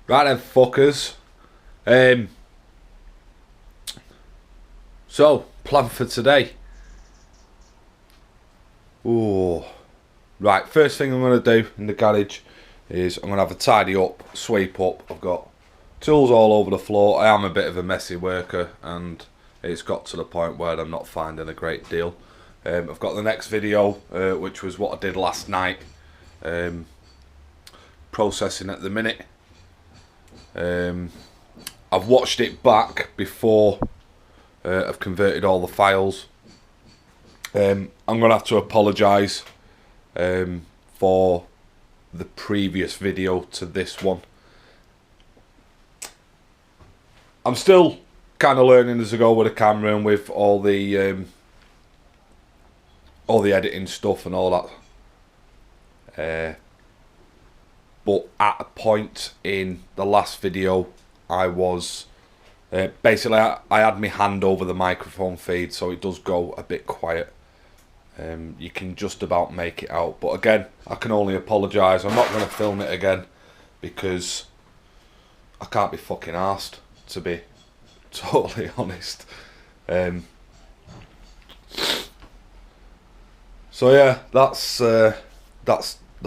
Right then, fuckers. So, plan for today. Ooh. Right, first thing I'm going to do in the garage is I'm going to have a tidy up, sweep up. I've got tools all over the floor. I am a bit of a messy worker and it's got to the point where I'm not finding a great deal. I've got the next video, which was what I did last night. Processing at the minute. I've watched it back before I've converted all the files. I'm going to have to apologise for the previous video to this one. I'm still kind of learning as I go with the camera and with all the editing stuff and all that. But at a point in the last video, I was basically I had my hand over the microphone feed, so it does go a bit quiet. You can just about make it out, but again, I can only apologise. I'm not going to film it again because I can't be fucking arsed, to be totally honest. So yeah, that's the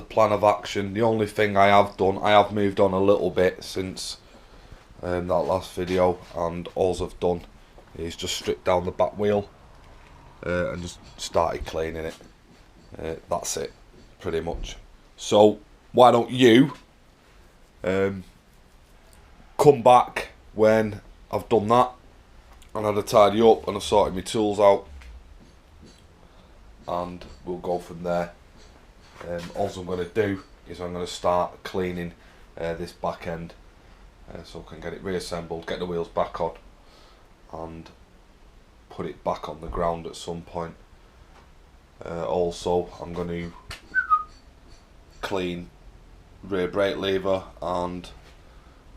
plan of action. The only thing I have done, I have moved on a little bit since that last video, and all I've done is just stripped down the back wheel and just started cleaning it. That's it, pretty much. So why don't you come back when I've done that and had a tidy up and I've sorted my tools out, and we'll go from there. All I'm going to do is I'm going to start cleaning this back end so I can get it reassembled, get the wheels back on and put it back on the ground at some point. Also, I'm going to clean rear brake lever and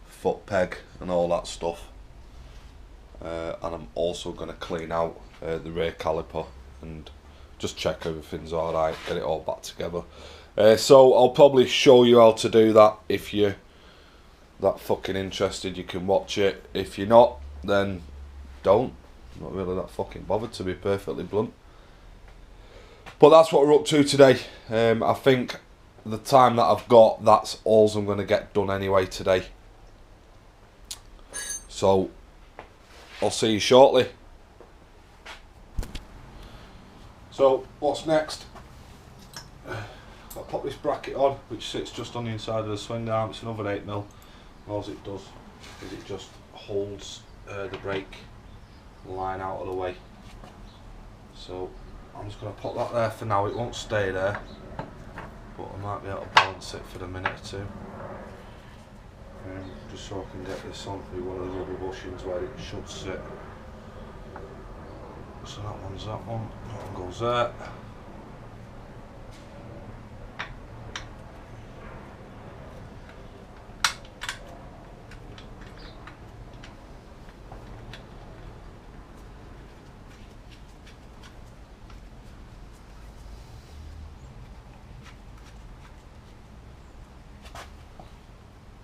foot peg and all that stuff. And I'm also going to clean out the rear caliper and just check everything's alright, get it all back together. So I'll probably show you how to do that. If you're that fucking interested, you can watch it. If you're not, then don't. I'm not really that fucking bothered, to be perfectly blunt. But that's what we're up to today. I think the time that I've got, that's all I'm going to get done anyway today. So I'll see you shortly. So what's next? I'll pop this bracket on, which sits just on the inside of the swing arm. It's another 8mm. All it does is it just holds the brake line out of the way. So I'm just going to put that there for now. It won't stay there, but I might be able to balance it for a minute or two. Just so I can get this on through one of the rubber bushings where it should sit. So that one's that one goes there.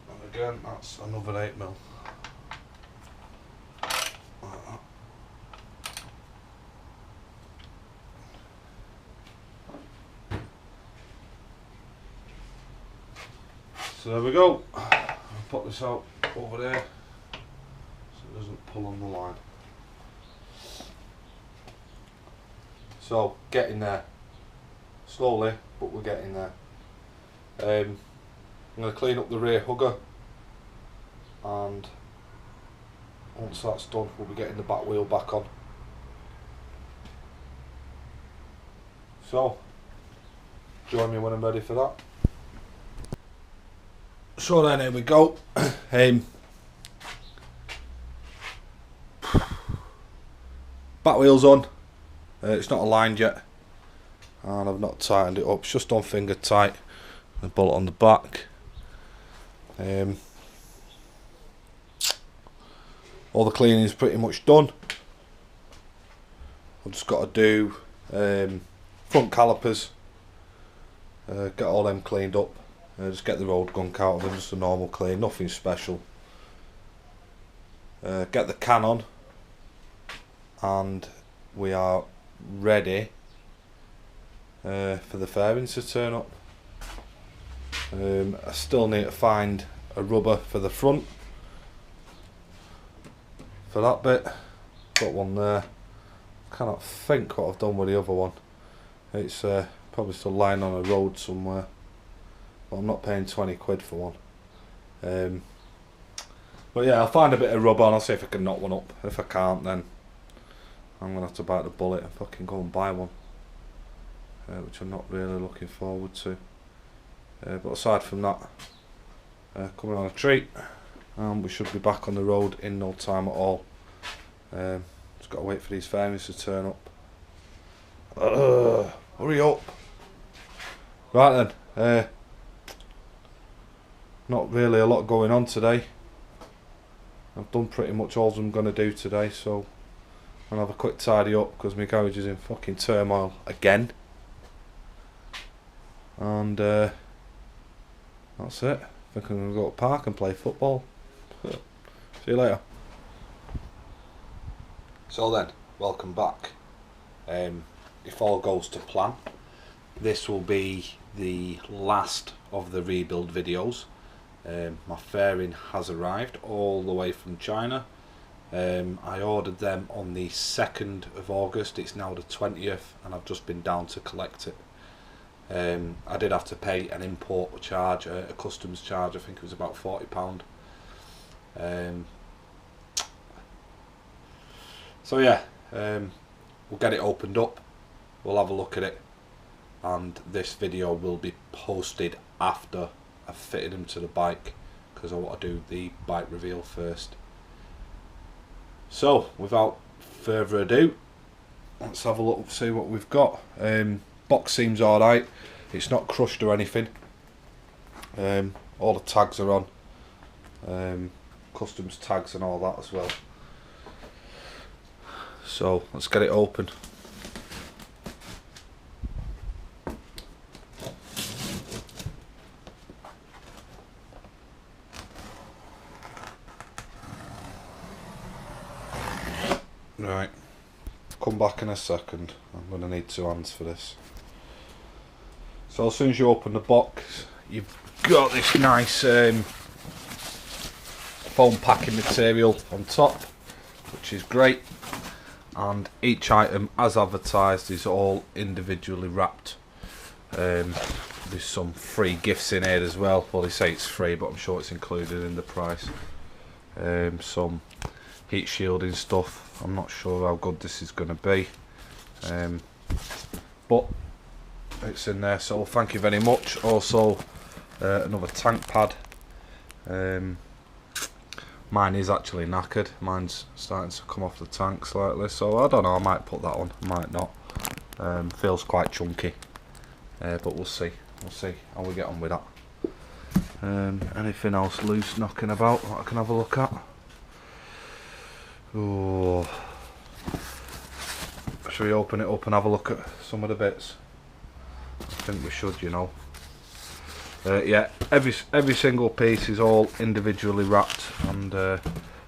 And again, that's another 8mm. So there we go. I'll put this out over there so it doesn't pull on the line. So getting there slowly, but we're getting there. I'm going to clean up the rear hugger, and once that's done, we'll be getting the back wheel back on. So join me when I'm ready for that. So then here we go. Back wheel's on. It's not aligned yet, and I've not tightened it up. It's just on finger tight. The bolt on the back. All the cleaning is pretty much done. I've just got to do front calipers, get all them cleaned up, Just get the road gunk out of them, just a normal clean, nothing special. Get the can on, and we are ready for the fairings to turn up. I still need to find a rubber for the front for that bit. Got one there. Cannot think what I've done with the other one. It's probably still lying on a road somewhere, but I'm not paying 20 quid for one. But yeah, I'll find a bit of rubber and I'll see if I can knock one up. If I can't, then I'm going to have to bite the bullet and fucking go and buy one, which I'm not really looking forward to. But aside from that, coming on a treat, and we should be back on the road in no time at all. Just got to wait for these fairings to turn up. Hurry up! Right then, not really a lot going on today. I've done pretty much all I'm going to do today, so I'll have a quick tidy up because my garage is in fucking turmoil again. And that's it. I think I'm going to go to the park and play football. See you later. So then, welcome back. If all goes to plan, this will be the last of the rebuild videos. My fairing has arrived all the way from China. I ordered them on the 2nd of August. It's now the 20th and I've just been down to collect it. I did have to pay an import charge, a customs charge. I think it was about £40. So yeah, we'll get it opened up, we'll have a look at it, and this video will be posted after I've fitted them to the bike, because I want to do the bike reveal first. So without further ado, let's have a look, see what we've got. Box seems alright, it's not crushed or anything. All the tags are on, customs tags and all that as well. So let's get it open. Right, come back in a second. I'm going to need 2 hands for this. So as soon as you open the box, you've got this nice foam packing material on top, which is great. And each item, as advertised, is all individually wrapped. There's some free gifts in here as well. Well, they say it's free, but I'm sure it's included in the price. Some heat shielding stuff. I'm not sure how good this is going to be, but it's in there, so thank you very much. Also another tank pad. Mine is actually knackered, mine's starting to come off the tank slightly, so I don't know, I might put that on, I might not. Feels quite chunky, but we'll see how we get on with that. Anything else loose knocking about that I can have a look at? Oh, should we open it up and have a look at some of the bits? I think we should, you know. Yeah, every single piece is all individually wrapped, and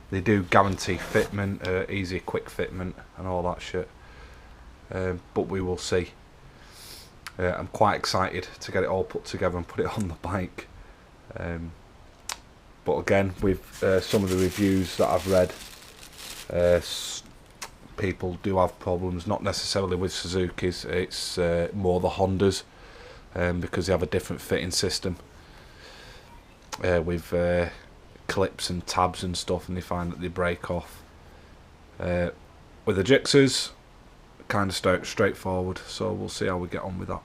they do guarantee fitment, easy quick fitment and all that shit. But we will see. I'm quite excited to get it all put together and put it on the bike. But again, with some of the reviews that I've read, people do have problems, not necessarily with Suzuki's, it's more the Hondas, because they have a different fitting system with clips and tabs and stuff, and they find that they break off. With the Gsxrs, kind of straightforward, so we'll see how we get on with that.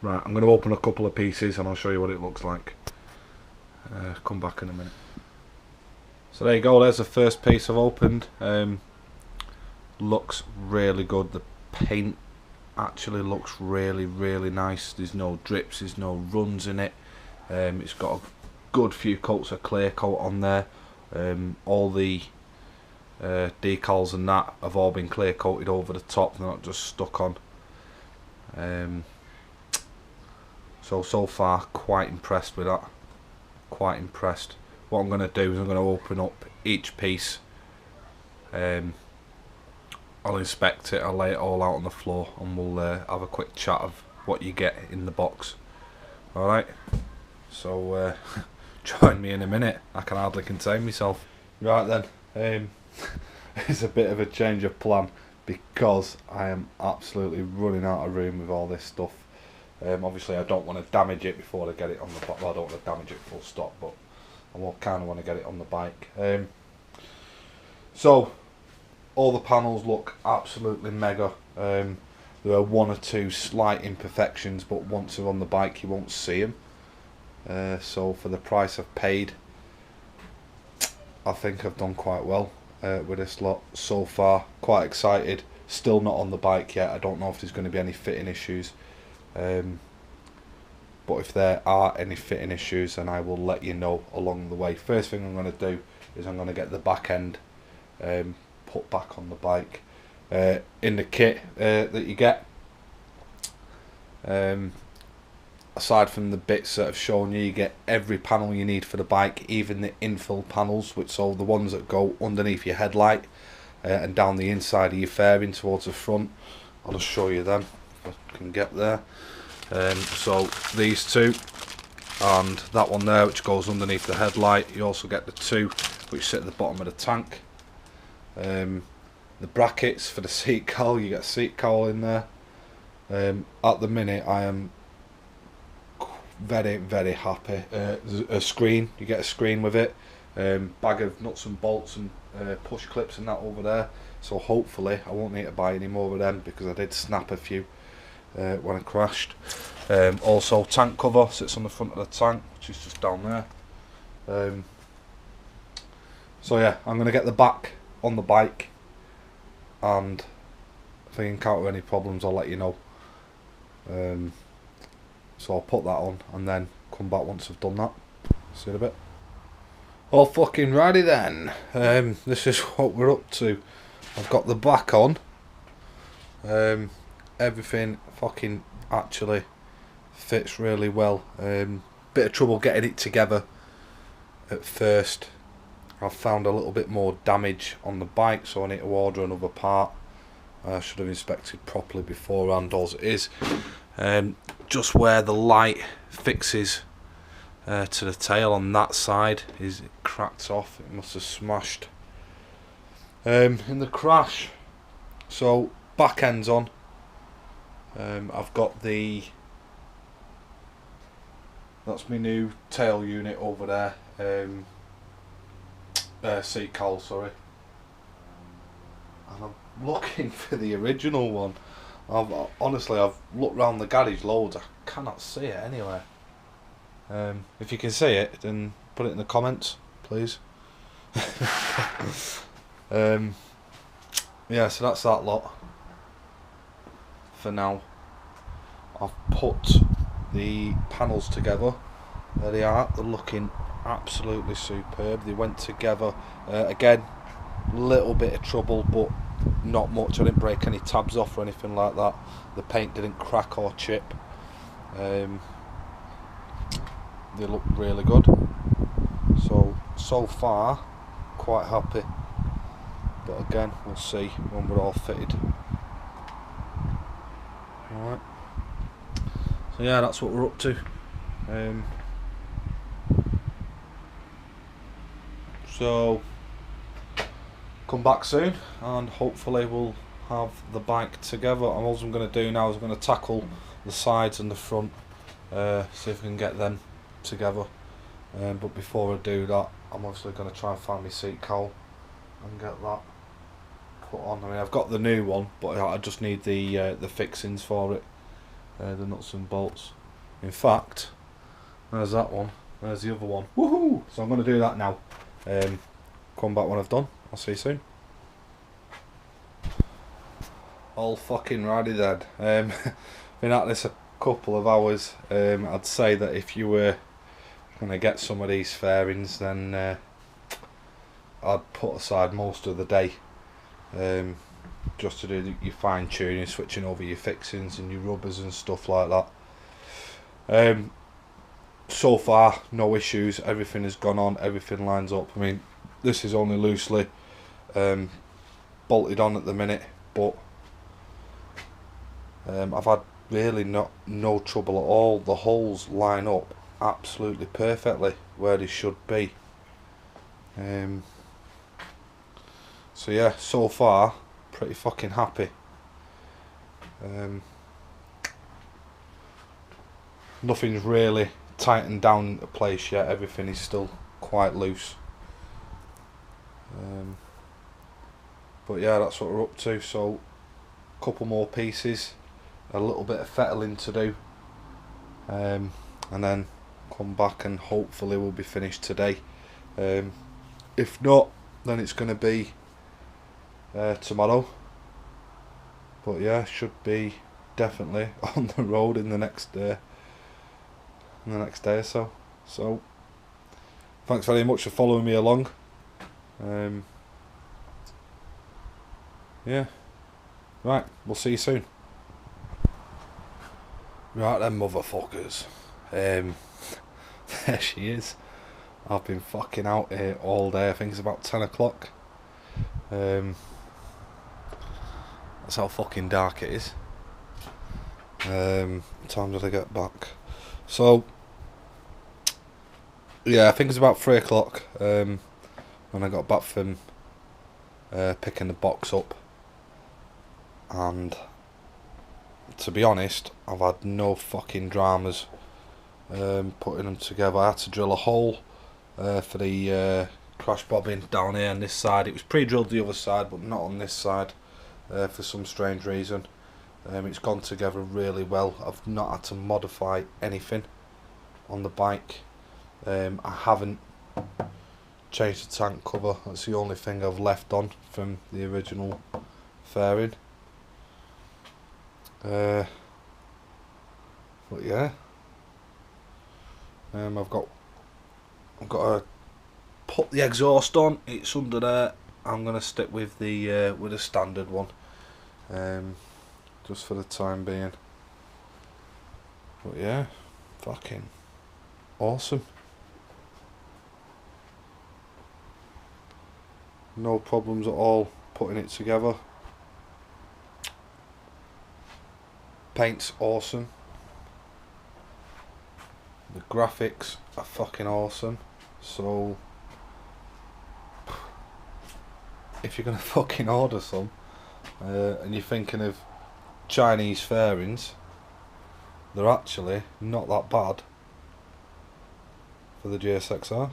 Right, I'm going to open a couple of pieces and I'll show you what it looks like. Come back in a minute. So there you go, there's the first piece I've opened. Looks really good. The paint actually looks really nice. There's no drips, there's no runs in it. It's got a good few coats of clear coat on there. All the decals and that have all been clear coated over the top, they're not just stuck on. So far quite impressed with that, quite impressed. What I'm going to do is I'm going to open up each piece, I'll inspect it, I'll lay it all out on the floor, and we'll have a quick chat of what you get in the box. Alright, so join me in a minute, I can hardly contain myself. Right then, it's a bit of a change of plan because I am absolutely running out of room with all this stuff. Obviously I don't want to damage it before I get it on the bike. Well, I don't want to damage it full stop, but I kind of want to get it on the bike. So all the panels look absolutely mega. There are one or two slight imperfections, but once they're on the bike you won't see them. So for the price I've paid, I think I've done quite well with this lot so far. Quite excited. Still not on the bike yet. I don't know if there's going to be any fitting issues. But if there are any fitting issues, then I will let you know along the way. First thing I'm going to do is I'm going to get the back end put back on the bike. In the kit that you get, aside from the bits that I've shown you, you get every panel you need for the bike, even the infill panels, which are the ones that go underneath your headlight and down the inside of your fairing towards the front. I'll just show you them if I can get there. So these two and that one there, which goes underneath the headlight. You also get the two which sit at the bottom of the tank. The brackets for the seat cowl, you get a seat cowl in there. At the minute I am very happy. A screen, you get a screen with it. Bag of nuts and bolts and push clips and that over there. So hopefully I won't need to buy any more of them, because I did snap a few when I crashed. Also tank cover sits on the front of the tank, which is just down there. So yeah, I'm going to get the back on the bike, and if I encounter any problems I'll let you know. So I'll put that on and then come back once I've done that. See you in a bit. All fucking righty then. This is what we're up to. I've got the back on. Everything fucking actually fits really well. Bit of trouble getting it together at first. I've found a little bit more damage on the bike, so I need to order another part. I should have inspected properly beforehand, as it is. Just where the light fixes to the tail on that side is cracked off. It must have smashed in the crash. So back end's on. I've got that's my new tail unit over there. Seat cowl, sorry. And I'm looking for the original one. Honestly, I've looked round the garage loads. I cannot see it anywhere. If you can see it, then put it in the comments, please. Yeah, so that's that lot for now. I've put the panels together. There they are. They're looking absolutely superb. They went together. Again, little bit of trouble, but not much. I didn't break any tabs off or anything like that. The paint didn't crack or chip. They look really good. So far, quite happy. But again, we'll see when we're all fitted. Alright. So yeah, that's what we're up to. So come back soon, and hopefully we'll have the bike together. And all I'm going to do now is I'm going to tackle the sides and the front, see if we can get them together. But before I do that, I'm obviously going to try and find my seat cowl and get that put on. I mean, I've got the new one, but I just need the fixings for it, the nuts and bolts. In fact, there's that one, there's the other one. Woohoo! So I'm going to do that now. Come back when I've done. I'll see you soon. All fucking righty then. Been at this a couple of hours. I'd say that if you were going to get some of these fairings, then I'd put aside most of the day just to do your fine tuning, switching over your fixings and your rubbers and stuff like that. So far, no issues. Everything has gone on. Everything lines up. I mean, this is only loosely bolted on at the minute, but I've had really no trouble at all. The holes line up absolutely perfectly where they should be. So yeah, so far pretty fucking happy. Nothing's really tightened down into place yet. Everything is still quite loose. But yeah, that's what we're up to. So a couple more pieces, a little bit of fettling to do, and then come back and hopefully we'll be finished today. If not, then it's going to be tomorrow. But yeah, should be definitely on the road in the next day or so. So thanks very much for following me along. Yeah, right, we'll see you soon. Right then, motherfuckers. There she is. I've been fucking out here all day. I think it's about 10 o'clock. That's how fucking dark it is. What time did I get back? So yeah, I think it's about 3 o'clock when I got back from picking the box up. And to be honest, I've had no fucking dramas putting them together. I had to drill a hole for the crash bobbin down here on this side. It was pre-drilled the other side, but not on this side for some strange reason. It's gone together really well. I've not had to modify anything on the bike. I haven't changed the tank cover. That's the only thing I've left on from the original fairing. But yeah, I've got to put the exhaust on. It's under there. I'm gonna stick with the standard one, just for the time being. But yeah, fucking awesome. No problems at all putting it together. Paint's awesome. The graphics are fucking awesome. So if you're gonna fucking order some and you're thinking of Chinese fairings, they're actually not that bad for the Gsxr.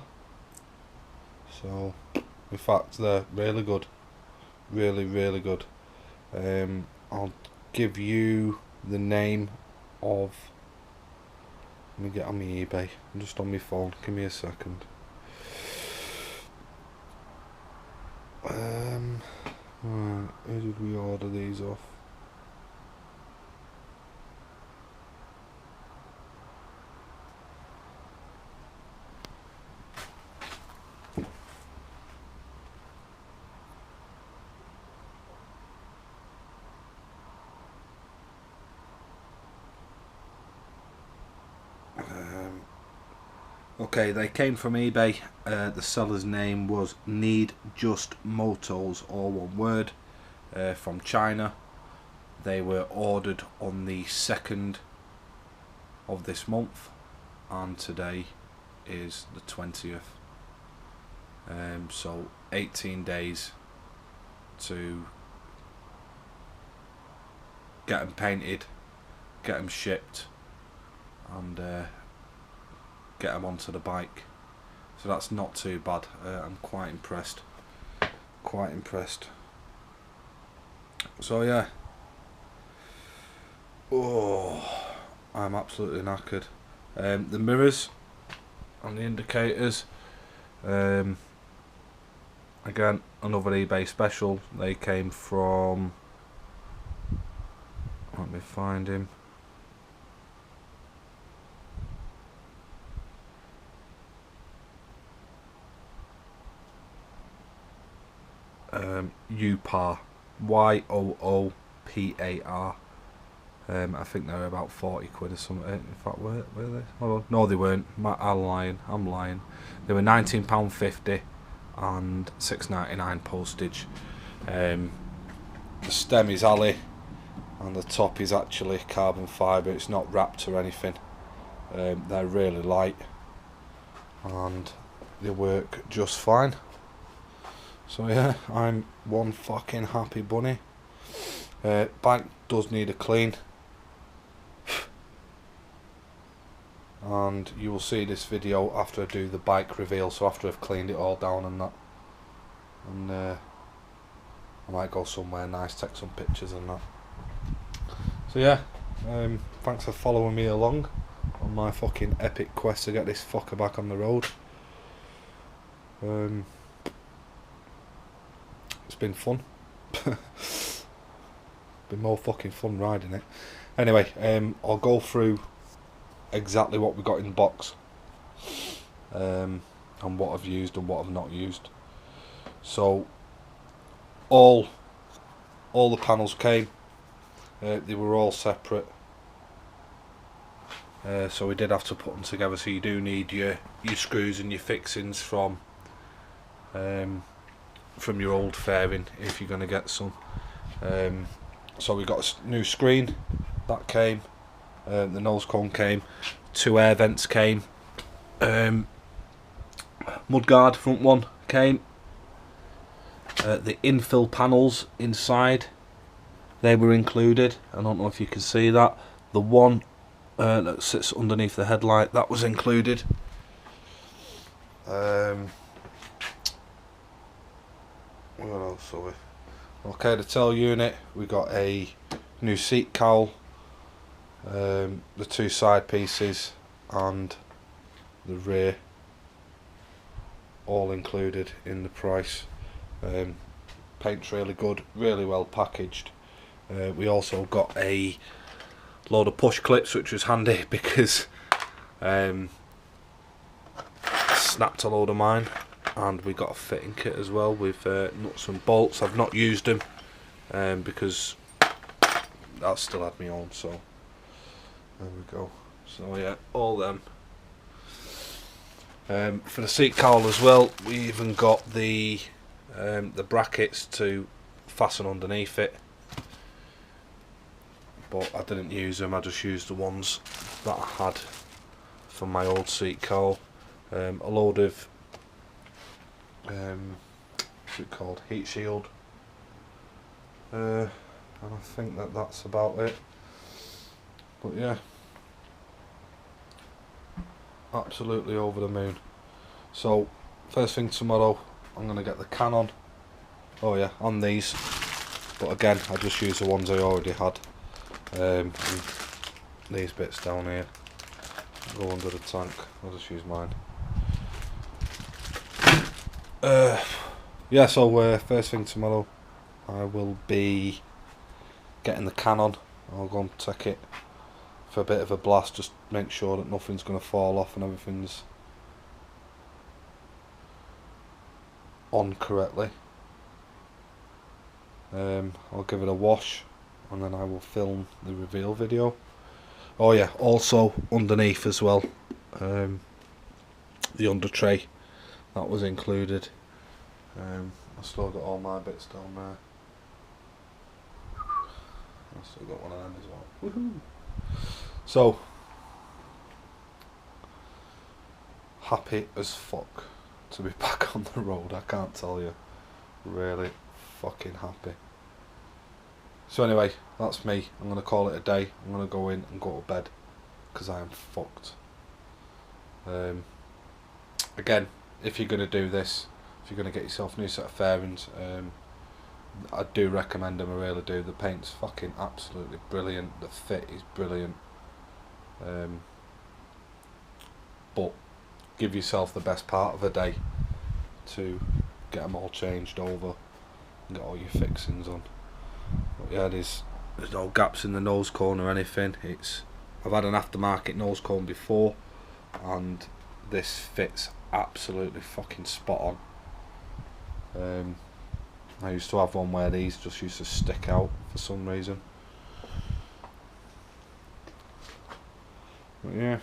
So in fact they're really good, really good. I'll give you the name of, let me get on my eBay, I'm just on my phone, give me a second. Right, who did we order these off? Okay, they came from eBay. The seller's name was Need Just Motos, all one word, from China. They were ordered on the 2nd of this month, and today is the 20th. So 18 days to get them painted, get them shipped, and get them onto the bike. So that's not too bad. I'm quite impressed. So yeah. Oh, I'm absolutely knackered. The mirrors and the indicators, again another eBay special. They came from, let me find him, UPAR, YOOPAR. I think they were about 40 quid or something. In fact, were they? Oh, no, they weren't. I'm lying. They were £19.50 and £6.99 postage. The stem is alley, and the top is actually carbon fibre. It's not wrapped or anything. They're really light, and they work just fine. So yeah, I'm one fucking happy bunny. Bike does need a clean, and you will see this video after I do the bike reveal, so after I've cleaned it all down and that, and I might go somewhere nice, take some pictures and that. So yeah, thanks for following me along on my fucking epic quest to get this fucker back on the road. It's been fun. Been more fucking fun riding it. Anyway, I'll go through exactly what we got in the box, and what I've used and what I've not used. So all the panels came. They were all separate. So we did have to put them together. So you do need your screws and your fixings from your old fairing if you're going to get some. So we got a new screen that came. The nose cone came. 2 air vents came. Mudguard front one came. The infill panels inside, they were included. I don't know if you can see that. The one that sits underneath the headlight, that was included. What else are we? Okay, the tail unit, we got a new seat cowl, the 2 side pieces and the rear, all included in the price. Paint's really good, really well packaged. We also got a load of push clips, which was handy because snapped a load of mine. And we got a fitting kit as well with nuts and bolts. I've not used them because that still had me on, so there we go. So yeah, all them. For the seat cowl as well, we even got the brackets to fasten underneath it, but I didn't use them. I just used the ones that I had from my old seat cowl. A load of what's it called, heat shield, and I think that's about it. But yeah, absolutely over the moon. So first thing tomorrow, I'm gonna get the Canon. Oh yeah, on these, but again I just use the ones I already had. And these bits down here go under the tank. I'll just use mine. Yeah, so first thing tomorrow I will be getting the Canon. I'll go and take it for a bit of a blast, just make sure that nothing's going to fall off and everything's on correctly. I'll give it a wash and then I will film the reveal video. Oh yeah, also underneath as well, the under tray, that was included. I've still got all my bits down there. I've still got one of them as well. Woohoo! So happy as fuck to be back on the road, I can't tell you. Really fucking happy. So anyway, that's me. I'm going to call it a day. I'm going to go in and go to bed because I am fucked. Again, if you're going to do this, if you're going to get yourself a new set of fairings, I do recommend them, I really do. The paint's fucking absolutely brilliant, the fit is brilliant, but give yourself the best part of a day to get them all changed over and get all your fixings on. But yeah, there's no gaps in the nose cone or anything. I've had an aftermarket nose cone before and this fits absolutely fucking spot on. I used to have one where these just used to stick out for some reason. But yeah,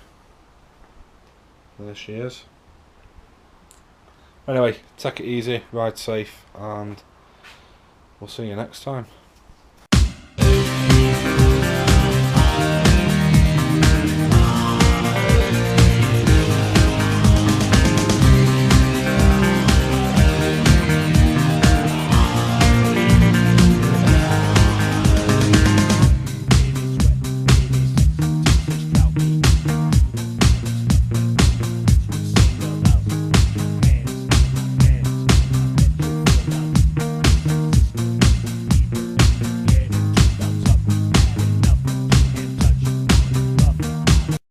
there she is. Anyway, take it easy, ride safe, and we'll see you next time.